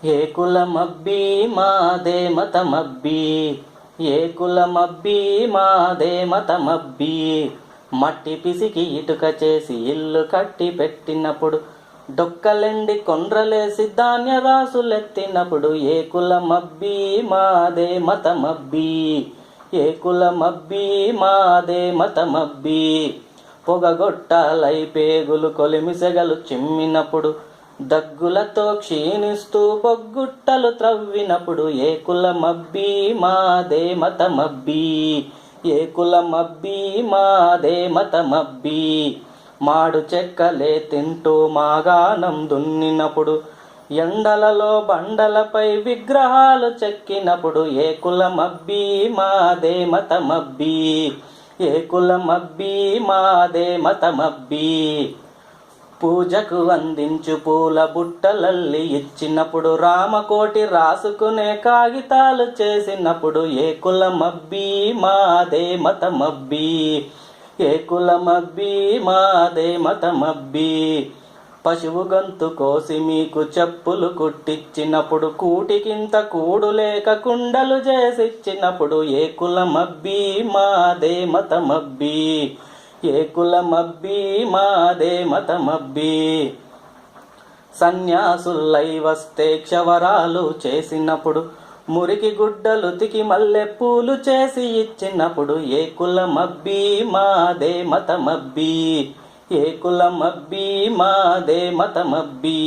ఏ కులమబ్బీ మాదే మతమబ్బీ, ఏ కులమబ్బీ మాదే మతమబ్బీ. మట్టి పిసికి ఇటుక చేసి ఇల్లు కట్టి పెట్టినప్పుడు, డొక్కలెండి కొండ్రలేసి ధాన్య రాసులెత్తినప్పుడు, ఏ కులమబ్బీ మాదే మతమబ్బీ, ఏ కులమబ్బీ మాదే మతమబ్బీ. పొగగొట్టాలై పేగులు కొలిమిసెగలు చిమ్మినప్పుడు, దగ్గులతో క్షీణిస్తూ బొగ్గుట్టలు త్రవ్వినప్పుడు, ఏ కులమబ్బీ మాదే మతమబ్బీ, ఏ కులమబ్బీ మాదే మతమబ్బీ. మాడు చెక్కలే తింటూ మాగాణం దున్నినప్పుడు, ఎండలలో బండలపై విగ్రహాలు చెక్కినప్పుడు, ఏ కులమబ్బీ మాదే మతమబ్బీ, ఏ కులమబ్బీ మాదే మతమబ్బీ. పూజకు అందించు పూల బుట్టలల్లి ఇచ్చినప్పుడు, రామకోటి రాసుకునే కాగితాలు చేసినప్పుడు, ఏ కులమబ్బీ మాదే మతమబ్బీ, ఏ కులమబ్బీ మాదే మతమబ్బీ. పశువు గొంతు కోసి మీకు చెప్పులు కుట్టించినప్పుడు, కూటికింత కూడు లేక కుండలు చేసిచ్చినప్పుడు, ఏ కులమబ్బీ మాదే మతమబ్బీ, ఏ కులమబ్బీ మాదే మతమబ్బీ. సన్యాసులై వస్తే క్షవరాలు చేసినప్పుడు, మురికి గుడ్డలు తికి మల్లె పూలు చేసి ఇచ్చినప్పుడు, ఏ కులమబ్బీ మాదే మతమబ్బీ, ఏ కులమబ్బీ మాదే మతమబ్బీ.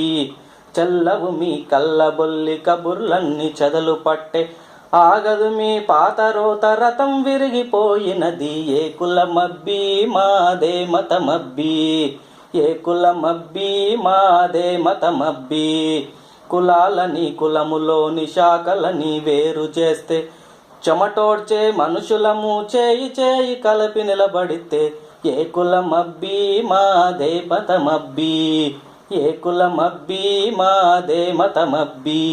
చల్లవు మీ కళ్ళబొల్లి కబుర్లన్నీ చదలు పట్టే, ఆగదు మీ పాత రోత రథం విరిగిపోయినది, ఏ కులమబ్బీ మాదే మతమబ్బీ, ఏ కులమబ్బీ మాదే మతమబ్బీ. కులాలని కులములోని శాఖలని వేరు చేస్తే, చెమటోడ్చే మనుషులము చేయి చేయి కలిపి నిలబడితే, ఏ కులమబ్బీ మాదే మతమబ్బీ, ఏ కులమబ్బీ మాదే మతమబ్బీ.